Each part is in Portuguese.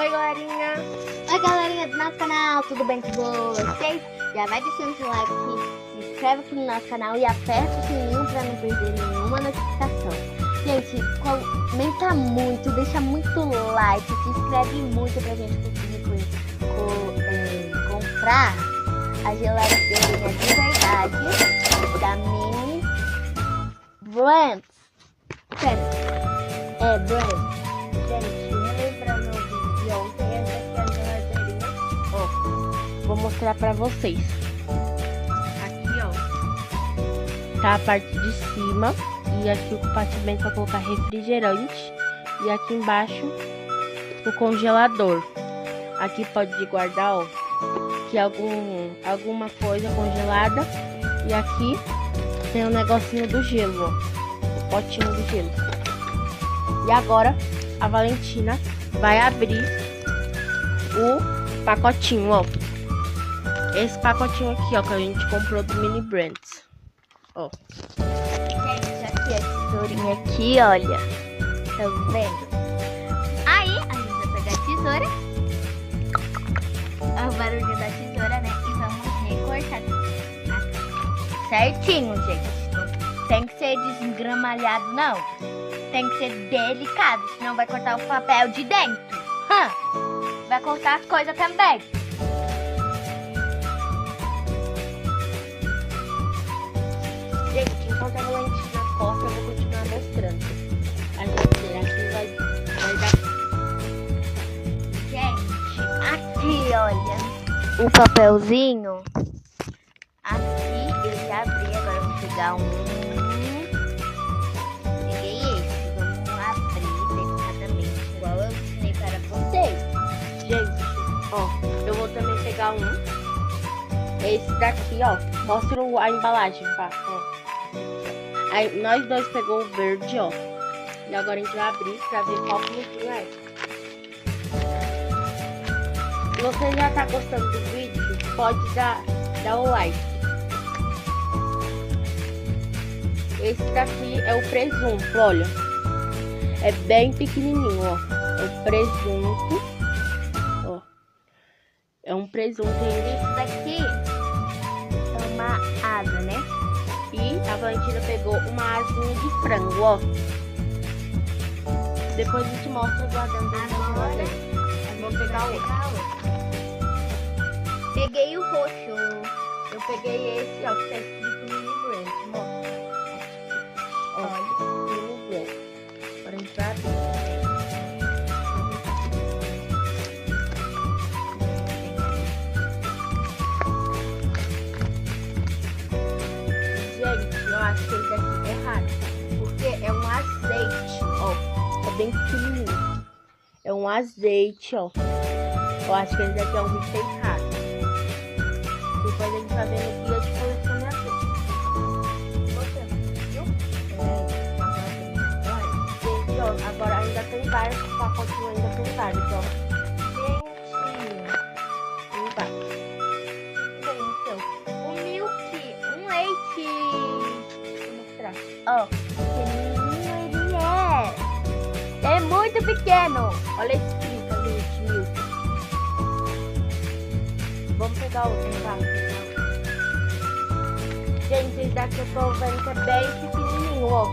Oi, galerinha! Oi, galerinha do nosso canal, tudo bem com vocês? Já vai deixando seu like, se inscreve aqui no nosso canal e aperta o sininho pra não perder nenhuma notificação. Gente, comenta muito, deixa muito like, se inscreve muito pra gente conseguir comprar a geladeirinha de verdade da Mini Brands. Brands. Gente, lembrando o vídeo de ontem, essa aqui é a geladeirinha. Ó, vou mostrar pra vocês. Aqui, ó, tá a parte de cima. E aqui o compartimento para colocar refrigerante. E aqui embaixo o congelador. Aqui pode guardar, ó, que alguma coisa congelada. E aqui tem um negocinho do gelo, ó, o potinho do gelo. E agora a Valentina vai abrir o pacotinho, ó. Esse pacotinho aqui, ó, que a gente comprou do Mini Brands, ó. Gente, aqui a tesourinha aqui, olha. Estão vendo? Aí, a gente vai pegar a tesoura. O barulho da tesoura, né? E vamos recortar certinho, gente. Não tem que ser desgramalhado, não. Tem que ser delicado, senão vai cortar o papel de dentro. Vai cortar as coisas também. Gente, enquanto a Valentina corta, eu vou continuar mostrando. A gente aqui vai dar... Gente, aqui, olha, o papelzinho. Aqui eu já abri, agora eu vou pegar peguei esse, vamos abrir delicadamente, igual eu ensinei para vocês. Gente, ó, eu vou também pegar esse daqui, ó. Mostra a embalagem, pá, ó. Aí nós dois pegou o verde, ó. E agora a gente vai abrir pra ver qual que é. Se você já tá gostando do vídeo, pode dar o like. Esse daqui é o presunto, olha. É bem pequenininho, ó. É o presunto. Ó. É um presunto. Esse daqui é uma asa, né? E a Valentina pegou uma asinha de frango, ó. Depois a gente mostra guardando agora. Vamos pegar o outro. Peguei o roxo. Eu peguei esse, ó, que tá escrito Mini Brands. Mostra. Olha, Mini Brands. Agora a gente vai abrir. Gente, eu acho que esse daqui é errado. Porque é um azeite, ó. É bem pequenininho. É um azeite, ó. Eu acho que esse daqui é um bicho errado. Depois a gente vai ver no guia de colecionador. Gente, ó, agora ainda tem vários pacotes, ainda tem vários, ó. Gente, tem vários. Tem no seu. Um milk, um leite. Vou mostrar. Ó, pequenininho ele é. É muito pequeno. Olha escrito ali, leite milk. Vamos pegar outro, tá? Gente, esse daqui eu tô vendo que é bem pequenininho, ó.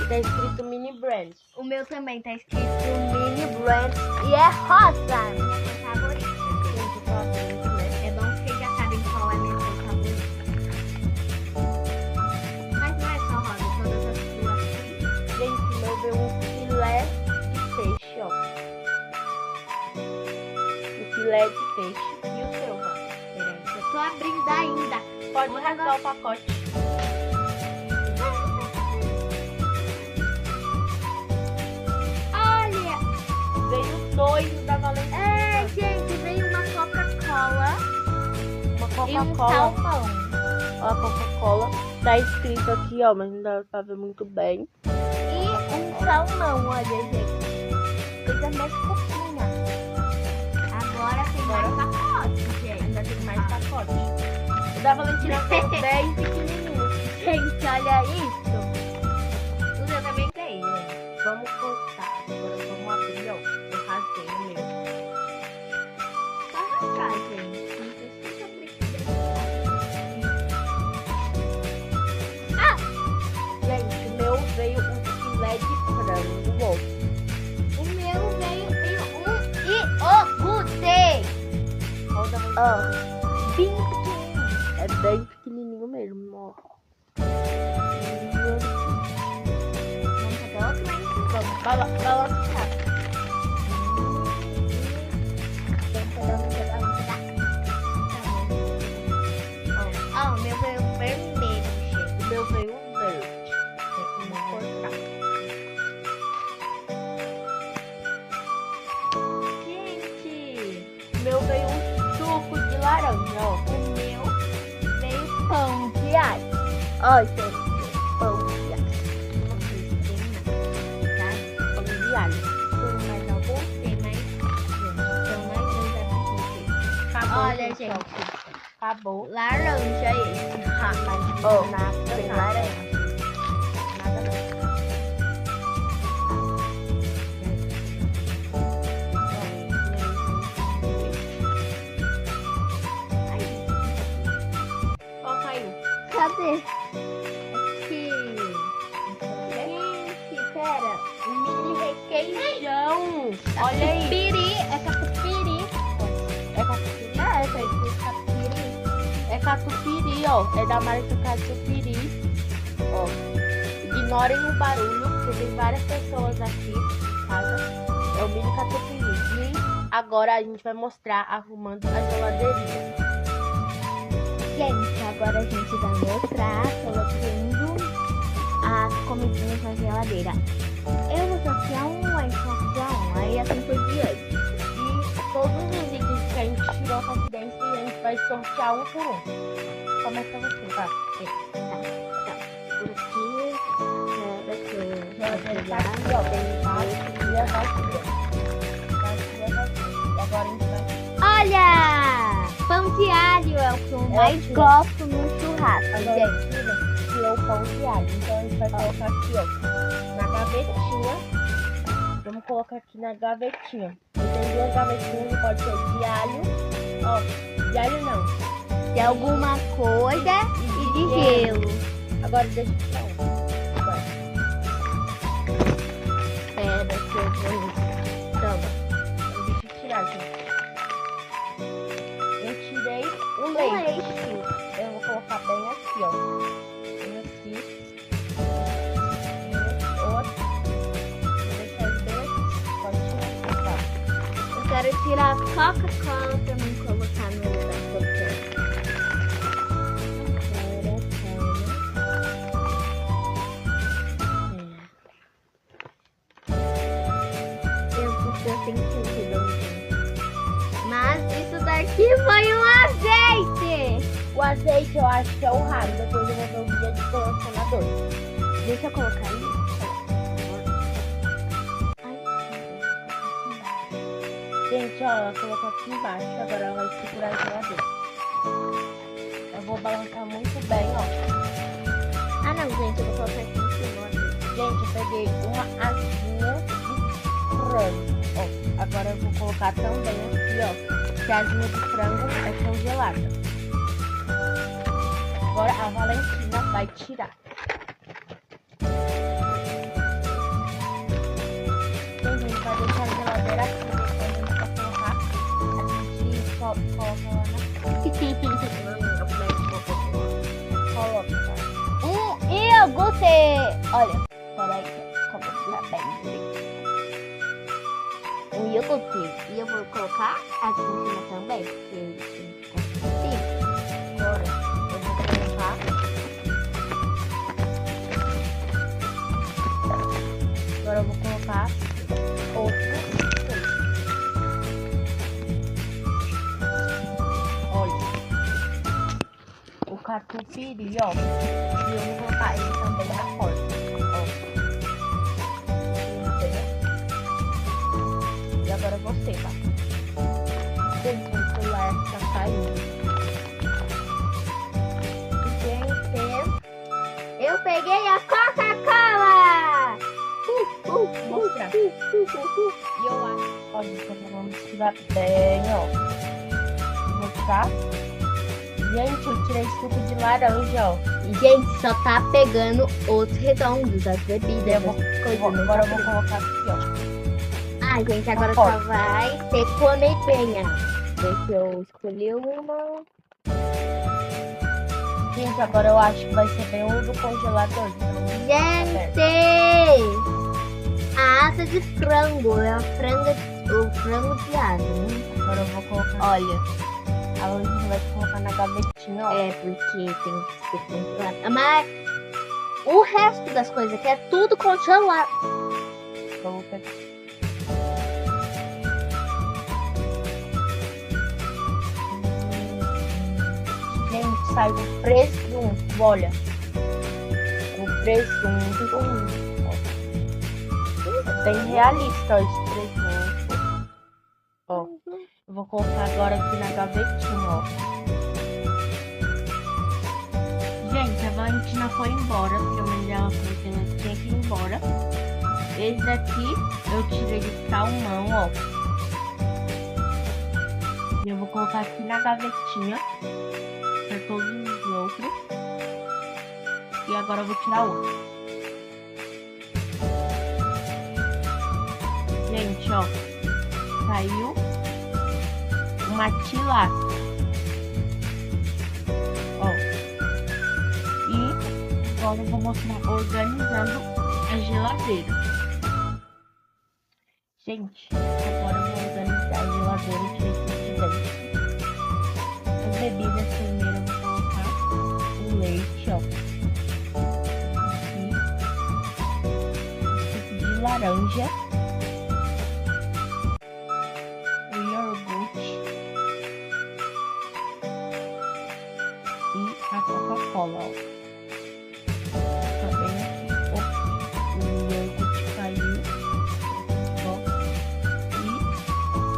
E tá escrito Mini Brands. O meu também tá escrito Mini Brands e é rosa. Minha cor favorita. Gente, eu tô abrindo, né? É bom que vocês já sabem qual é a minha cor favorita. Mas não é só rosa, todas as cores. Gente, meu veio um filé de peixe, ó. O filé de peixe. E o seu, ó? Peraí, eu tô abrindo ainda. Pode rasgar o pacote. Olha! Veio dois da Valentina. É, gente, veio uma Coca-Cola Uma e um Coca-Cola. salmão. Ó, a Coca-Cola. Tá escrito aqui, ó, mas não dá pra ver muito bem. E um salmão, olha, gente. Coisa mais fofinha. Agora tem mais pacote, gente. Ainda tem mais pacote. O da Valentina veio bem pequenininho. Gente, olha isso. O meu também tem, gente. Vamos cortar. Agora vamos abrir, ó. Eu rasguei o meu. Ó, bem pequenininho. É bem pequenininho mesmo, ó. Vamos fazer outro, hein? Vamos balançar. Ó, o meu veio vermelho, gente. O meu veio verde. Vamos cortar. Gente, O meu veio um suco de laranja, ó. o meu veio pão de alho. Ó, gente, pão de alho. Não sei se tem nada, tá? Pão de alho. Mas não vou ter mais. Então, mais dois aqui. Acabou, Olha, gente. gente. Acabou. Laranja esse. Mas Ó, nada, tem nada. laranja. Nada, nada. Qual caiu? Cadê? Aqui. Gente, pera. Mini requeijão. Olha aí. Catupiry. É catupiry. É catupiry? É, essa aí foi catupiry. É catupiry, ó. É da marca Catupiry. Ó. Ignorem o barulho, porque tem várias pessoas aqui em casa. É o mini catupiry. E agora a gente vai mostrar arrumando a geladeirinha. Gente, agora a gente vai mostrar colocando as comidinhas na geladeira. Eu vou sortear um, aí sortear um, aí assim por diante. E todos os itens que a gente tirou com aqui dentro, a gente vai sortear um por um. Começa você, vai. Por aqui, Geladeira tá aqui, ó. Tem vazia, vazia. Vazia, vazia. E agora a gente vai... olha! Pão de alho é o que eu mais tiro. gosto no churrasco, Agora gente. tirou o pão de alho. Então a gente vai colocar aqui, ó, na gavetinha. Vamos colocar aqui na gavetinha. E tem duas gavetinhas, que pode ser de alho. Ó, de alho não. De alguma coisa e de gelo. Agora deixa eu tirar um. Agora. Pera que eu vou... Toma. Deixa eu tirar, gente. Eu tirei o leite. Eu vou colocar bem aqui, ó. Bem aqui. Ou aqui. Vou deixar ele bem aqui. Pode tirar, tá? Eu quero tirar a Coca-Cola pra mim colocar no lugar que eu quero. Eu tenho que mas isso daqui foi um azeite! O azeite eu acho que é o raro, depois eu vou ver o guia de colecionador. Deixa eu colocar ali. Gente, ó, ela colocou aqui embaixo, agora ela vai segurar a geladeira. Eu vou balançar muito bem, ó. Ah não, gente, eu vou colocar aqui em cima. Gente, eu peguei uma asinha de frango. Ó, agora eu vou colocar também aqui, ó, que a asinha de frango é congelada. Agora a Valentina vai tirar. Gente, a gente vai deixar a geladeira aqui, depois a gente vai colocar. A gente coloca ela na... Coloca, tá? E eu gostei. Olha, peraí, como ficar bem direito. Um iogurte. E eu vou colocar aqui em cima também, porque assim. Agora eu vou colocar. Agora eu vou colocar outro. Olha. O catupiry, ó. E eu vou colocar ele também na porta. Ó. E agora você, tá? Gente, o celular tá caindo. Gente, eu peguei a Coca-Cola! Mostrar. E eu acho. Ó, gente, vamos misturar bem, ó. Vou tirar. Gente, eu tirei suco de laranja, ó. Gente, só tá pegando os redondos, as bebidas. Eu vou, agora eu vou colocar aqui, ó. Ah, gente, agora Ó. só vai ter comidinha. ver se eu escolhi uma. Gente, agora eu acho que vai ser bem o do congelador. Então, Gente! A asa de frango. É o frango de asa, né? agora eu vou colocar. Olha. A Luísa vai colocar na gavetinha, ó. É, porque tem que ser congelado. Mas o resto das coisas aqui é tudo congelado. Vamos pegar. Gente, saiu o presunto, olha. O presunto. Ó. Bem realista, ó, esse presunto. Ó. Eu vou colocar agora aqui na gavetinha, ó. Gente, a Valentina foi embora, porque a mãe dela falou que ela tinha que ir embora. Esse daqui eu tirei de salmão, ó. E eu vou colocar aqui na gavetinha. Pra todos os outros. E agora eu vou tirar outro. Gente, ó. Saiu uma tilápia. Ó. E agora eu vou mostrar organizando a geladeira. Gente, agora eu vou organizar a geladeira e tirar isso de dentro. As bebidas primeiro eu vou colocar o leite, ó. Aqui. Suco de laranja. O iogurte. E a Coca-Cola, ó. Tá bem aqui. Ops, o iogurte caiu. Ó. E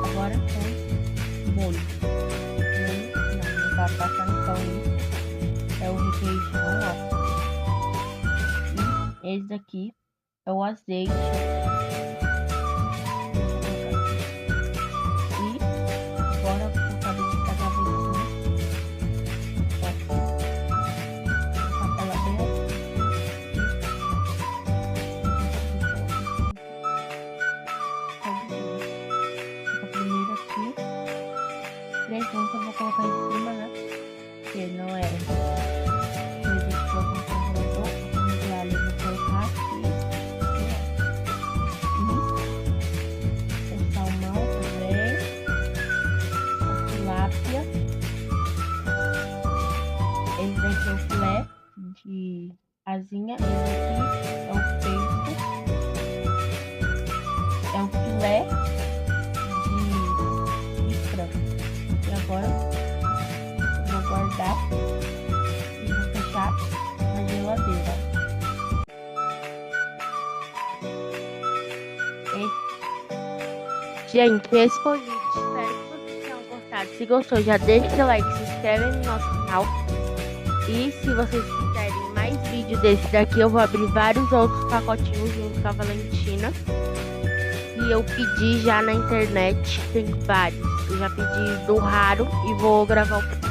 agora tem molho. Não vai passar no pão. É o requeijão, ó. E esse daqui é o azeite. E agora vou colocar dentro da gavetinha. Ó. Vou colocar ela bem aqui. Primeiro aqui. Presunto eu vou colocar em cima, né? Porque não é coisa de colocar no congelador. Vamos ver ali, eu vou colocar aqui. E o salmão também. A tilápia. Esse daqui é o filé de asinha. Esse aqui é o peito. É o filé de frango. E agora eu vou guardar e vou fechar na geladeira. Gente, esse foi o vídeo. Espero que vocês tenham gostado. Se gostou, já deixa o like, se inscreve no nosso canal. E se vocês quiserem mais vídeo desse daqui, eu vou abrir vários outros pacotinhos junto com a Valentina. E eu pedi já na internet, tem vários. Eu já pedi do raro e vou gravar o